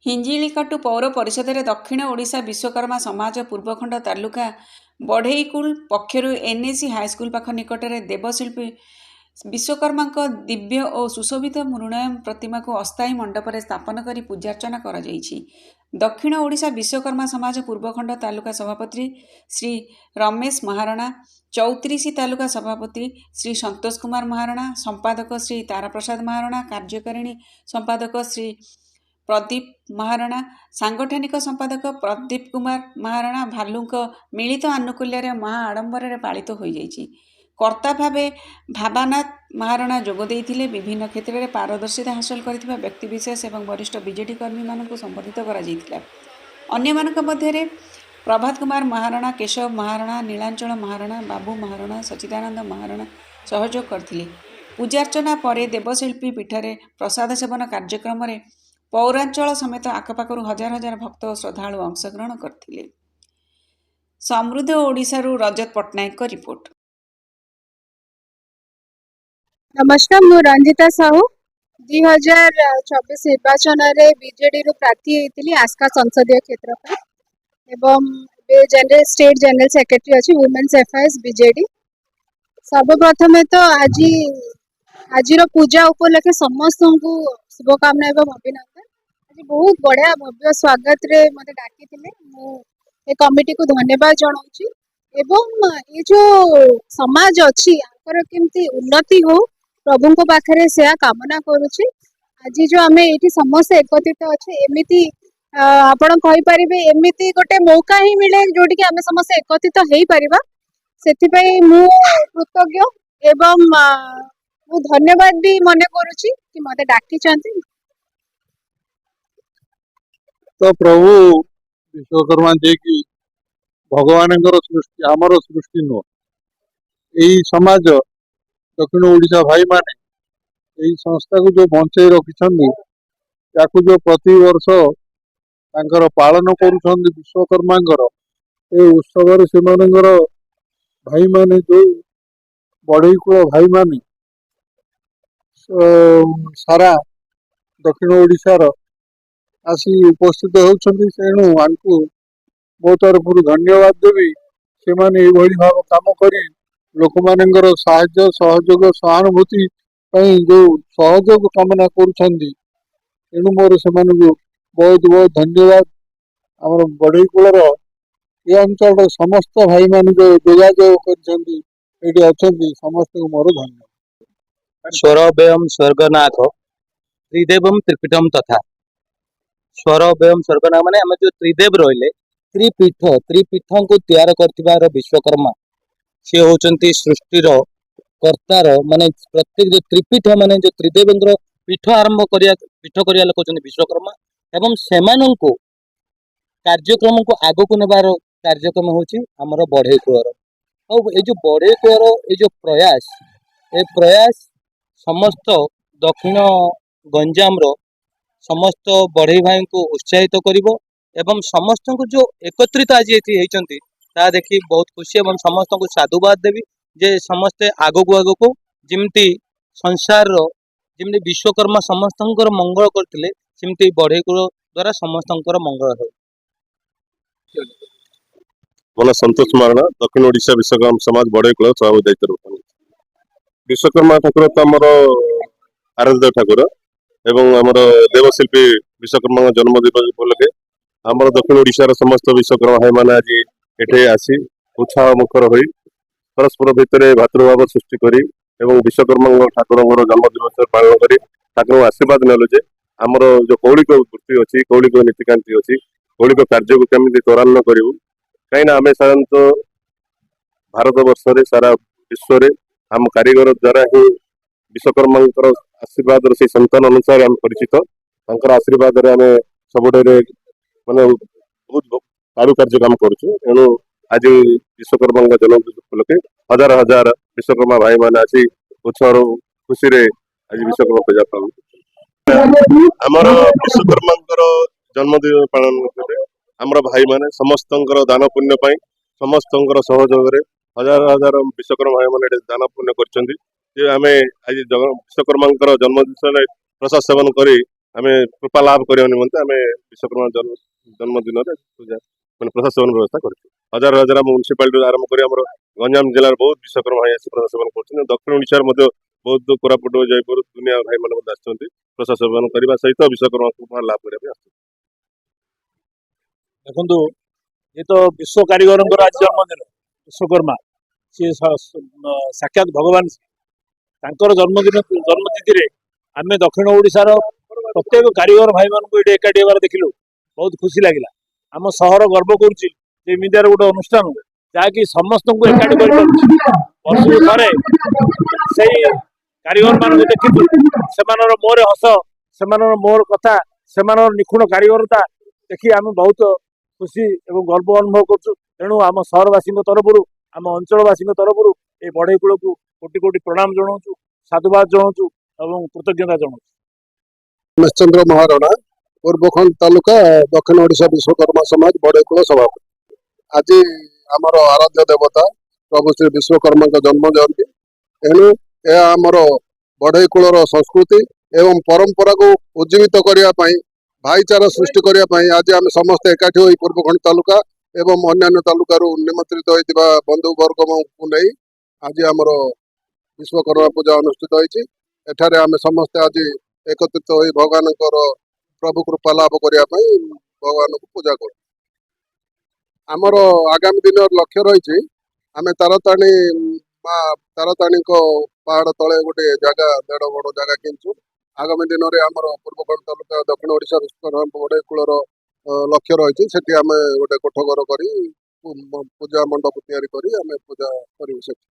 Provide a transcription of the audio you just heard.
हिंजिलिकटु पौर परिषद दक्षिण ओडिशा विश्वकर्मा समाज पूर्वखंड तालुका बढ़ईकुल पक्षर एनएसी हाईस्कल पाख निकट में देवशिल्पी विश्वकर्मा दिव्य और सुशोभित मृणयम प्रतिमा को अस्थायी मंडप में स्थापन कर पूजार्चना कर दक्षिण ओडिशा विश्वकर्मा समाज पूर्वखंड तालुका सभापति श्री रमेश महारणा, 34 तालुका सभापति श्री संतोष कुमार महारणा, संपादक श्री ताराप्रसाद महारणा, कार्यकारिणी संपादक श्री प्रदीप महारणा, सांगठनिक संपादक प्रदीप कुमार महारणा भालुक मिलित आनुकूल्य महा आडंबर पालित हो जाइछि। कर्ता भावे भाबानाथ महारणा जोगदेइथिले। विभिन्न क्षेत्र में पारदर्शिता हासिल करथिबा व्यक्तिविशेष एवं वरिष्ठ बीजेडी कर्मी मानक संबोधित करा जाइथिला। अन्य मानक मध्यरे प्रभात कुमार महारणा, केशव महारणा, नीलांचल महारणा, बाबू महारणा, सचिदानंद महारणा सहयोग करथिले। पूजार्चना परे देवशिल्पी पीठरे प्रसाद सेवन कार्यक्रम में पौरांचल समेत आखपाखर हजार हजार भक्त और श्रद्धालु अंशग्रहण करथिले। समृद्ध ओडिशारू रजत पट्टनायक का रिपोर्ट। नमस्कार, मु रंजिता साहू 2024 निर्वाचन रे बीजेडी रू प्रार्थी होइतिली आस्का संसदीय क्षेत्र पर एवं जनरल स्टेट जनरल सेक्रेटरी अछि वुमेन्स अफेयर्स बीजेडी। सर्वप्रथमे तो आज पूजा उपलक्षे समस्त को शुभकामना एवं अभिनंदन। आज बहुत बढ़िया भव्य स्वागत रे मते डाकिथिले, मु ए कमिटी को धन्यवाद जणाउछि एवं ये जो समाज अछि आकर केमती उन्नति हो प्रभु को पाखरे से कामना करुछि। आज जो आमे एठी समस्त एकत्रित अच्छे एमिति आपण कहि परिबे एमिति गोटे मौका ही मिले जोटी कि आमे समस्त एकत्रित हेई परिबा। सेति पई मु कृतज्ञ एवं मु धन्यवाद भी मने करुछि कि मते डाकी चंती। तो प्रभु विश्वकर्मा जी की भगवान सृष्टि आमर सृष्टि नुह यही समाज दक्षिण ओडिशा भाई माने यही संस्था को जो बंचाई रखिछन्ती याकू जो प्रति वर्ष तांकर पालन करुछन्ती विश्वकर्मा ए उत्सव से भाई माने जो बढ़ईकुल भाई माने सारा दक्षिण ओडिशार आसी उपस्थित होउछन्ती। तेणु आंकु मो तरफ धन्यवाद देवी से माने एभली भाव काम करी लोक मानकर साहाय्य सहयोग सहानुभूति जो सहयोग कामना करुछन्ती। तेणु मोर से बहुत बहुत धन्यवाद। आम बढ़ईकुलर ये अंचल समस्त भाई मान जो जोगाजोग कर समस्त को मोर धन्यवाद। स्वरव्ययम स्वर्गनाथ त्रिदेवम त्रिपीठम तथा स्वरव्ययम स्वर्गनाथ माने आम जो त्रिदेव रहिले त्रिपीठ को तैयार कर विश्वकर्मा सी होचंती सृष्टिर कर्तार माने प्रत्येक जो त्रिपीठ माने जो त्रिदेवेंद्र पीठ आरंभ करिया लोक विश्वकर्मा एवं सेमानंको कार्यक्रम को आगो को नेबार कार्यक्रम होची हमर बढ़ईकुलर। और ये जो बढ़ईकुलर ये जो प्रयास समस्त दक्षिण गंजाम रो समस्त बढ़ई भाई को उत्साहित करिवो एवं समस्त को जो एकत्रित आज ये होती ता देखी बहुत खुशी एवं समस्त को साधुवाद देवी जे समस्ते आगो को जिमती संसार जमी विश्वकर्मा समस्त मंगल करते सेमती बढ़ईकुल द्वारा समस्त मंगल हो। मन संतोष मारणा दक्षिण ओडिशा विश्वकर्मा समाज बढ़ईकुल सभापति दायित्व। विश्वकर्मा ठाकुर तो आमर आराध्य ठाकुर एवं आमर देवशिल्पी विश्वकर्मा जन्मदिन उपलक्षे आमर दक्षिण ओडिशार समस्त विश्वकर्मा भाई माने आज एठे आसी उत्साह मुखर हो परस्पर भितर भातृभाव सृष्टि करी एवं विश्वकर्मा ठाकुर जन्मदिवस पालन करी ठाकुर आशीर्वाद नेलु जे आमर जो कौलिक वृत्ति अच्छी कौलिक नीतिकांति अच्छी कौलिक कार्य को केमी त्वरान्वित करूँ कहीं आम साधारणतः भारत वर्ष सारा विश्व आम कारीगर द्वारा ही विश्वकर्मा आशीर्वाद से संतान अनुसार आम परिचित आशीर्वाद आम सब माने बहुत कारुकार्य काम करुँ। तेणु आज विश्वकर्मा जन्मदिन उपलक्षे हजार हजार विश्वकर्मा भाई मान आसी उत्सव खुशी रे आज विश्वकर्मा पूजा पालन आमर विश्वकर्मा जन्मदिन पालन करते आमर भाई माने समस्त दान पुण्य पाई समस्त सहयोग हजार हजार विश्वकर्मा भाई मान दान पुण्य कर आज विश्वकर्मा जन्मदिन प्रसाद सेवन कर ଆମେ କୃପା ଲାଭ କରିବା ନିମନ୍ତେ ଆମେ ବିଶ୍ୱକର୍ମା ଜନ୍ମଦିନରେ ପୂଜା ମାନେ ପ୍ରଶାସନ ବ୍ୟବସ୍ଥା କରିଛୁ। ହଜାର ହଜାର ଆମ ମ୍ୟୁନିସିପାଲିଟିରୁ ଆରମ୍ଭ କରି ଆମର ଗଞ୍ଜାମ ଜିଲ୍ଲାର ବହୁତ ବିଶ୍ୱକର୍ମା ଭାଇ ଆସି ପ୍ରଶାସନ କରୁଛନ୍ତି। ଦକ୍ଷିଣ ଓଡ଼ିଶାର ମଧ୍ୟ ବହୁତ କୋରାପୁଟ ଜୟପୁର ଦୁନିଆ ଭାଇମାନେ ମଧ୍ୟ ଆସିଛନ୍ତି ପ୍ରଶାସନ କରିବା ସହିତ ବିଶ୍ୱକର୍ମା କୃପା ଲାଭ କରିବା ପାଇଁ ଆସୁଛନ୍ତି। ଦେଖନ୍ତୁ ଏ ତ ବିଶ୍ୱ କାରିଗରଙ୍କର ଆଜି ଜନ୍ମଦିନ ବିଶ୍ୱକର୍ମା ସିଏ ସାକ୍ଷାତ ଭଗବାନ ତାଙ୍କର ଜନ୍ମତିଥିରେ ଆମେ ଦକ୍ଷିଣ ଓଡ଼ିଶାର ପ୍ରତ୍ୟେକ କାରିଗର ଭାଇମାନଙ୍କୁ ଏଠି ଏକାଠି ହେବାର ଦେଖିଲୁ ବହୁତ ଖୁସି ଲାଗିଲା। ଆମ ସହର ଗର୍ବ କରୁଛି ଯେ ଏମିତିଆର ଗୋଟେ ଅନୁଷ୍ଠାନ ଯାହାକି ସମସ୍ତଙ୍କୁ ଏକାଠି କରିପାରୁଛି। ବର୍ଷକୁ ଥରେ ସେଇ କାରିଗର ମାନଙ୍କୁ ଦେଖିଛୁ, ସେମାନଙ୍କର ମୁହଁରେ ହସ, ସେମାନଙ୍କର ମୁହଁର କଥା, ସେମାନଙ୍କର ନିଖୁଣ କାରିଗରତା ଦେଖି ଆମେ ବହୁତ ଖୁସି ଏବଂ ଗର୍ବ ଅନୁଭବ କରୁଛୁ। ତେଣୁ ଆମ ସହରବାସୀଙ୍କ ତରଫରୁ ଆମ ଅଞ୍ଚଳବାସୀଙ୍କ ତରଫରୁ এই ବଢ଼େଇ କୂଳକୁ କୋଟି କୋଟି ପ୍ରଣାମ ଜଣାଉଛୁ, ସାଧୁବାଦ ଜଣାଉଛୁ ଏବଂ କୃତଜ୍ଞତା ଜଣାଉଛୁ। ନିଶ୍ଚନ୍ଦ୍ର ମହାରଣା, ପୂର୍ବଖଣ୍ଡ ତାଲୁକା, ଦକ୍ଷିଣ ଓଡ଼ିଶା ବିଶ୍ୱକର୍ମା ସମାଜ ବଡ଼େଇକୂଳ ସଭାପତି। ଆଜି ଆମର ଆରାଧ୍ୟ ଦେବତା ପ୍ରଭୁ ଶ୍ରୀ ବିଶ୍ୱକର୍ମାଙ୍କ ଜନ୍ମ ଜୟନ୍ତୀ। ଏଣୁ ଏହା ଆମର ବଢ଼େଇକୂଳର ସଂସ୍କୃତି ଏବଂ ପରମ୍ପରାକୁ ଉଜ୍ଜୀବିତ କରିବା ପାଇଁ, ଭାଇଚାରା ସୃଷ୍ଟି କରିବା ପାଇଁ ଆଜି ଆମେ ସମସ୍ତେ ଏକାଠି ହୋଇ ପୂର୍ବଖଣ୍ଡ ତାଲୁକା ଏବଂ ଅନ୍ୟାନ୍ୟ ତାଲୁକାରୁ ନିମନ୍ତ୍ରିତ ହୋଇଥିବା ବନ୍ଧୁବର୍ଗଙ୍କୁ ନେଇ ଆଜି ଆମର ବିଶ୍ୱକର୍ମା ପୂଜା ଅନୁଷ୍ଠିତ ହୋଇଛି। ଏଠାରେ ଆମେ ସମସ୍ତେ ଆଜି ଏକତ୍ରିତ ହୋଇ ଭଗବାନଙ୍କର ପ୍ରଭୁ କୃପା ଲାଭ କରିବା ପାଇଁ ଭଗବାନଙ୍କୁ ପୂଜା କରୁ। ଆମର ଆଗାମୀ ଦିନର ଲକ୍ଷ୍ୟ ରହିଛି, ଆମେ ତାରାତାରିଣୀ ମା ତାରାତାରିଣୀଙ୍କ ପାହାଡ଼ ତଳେ ଗୋଟେ ଜାଗା 1.5 ବଡ଼ ଜାଗା କିଣିଛୁ। ଆଗାମୀ ଦିନରେ ଆମର ପୂର୍ବଖଣ୍ଡ ତାଲୁକା ଦକ୍ଷିଣ ଓଡ଼ିଶା ବିଶ୍ୱକର୍ମା ବଡ଼େଇକୂଳର ଲକ୍ଷ୍ୟ ରହିଛି, ସେଠି ଆମେ ଗୋଟେ କୋଠ ଘର କରି ପୂଜା ମଣ୍ଡପ ତିଆରି କରି ଆମେ ପୂଜା କରିବୁ ସେଠି।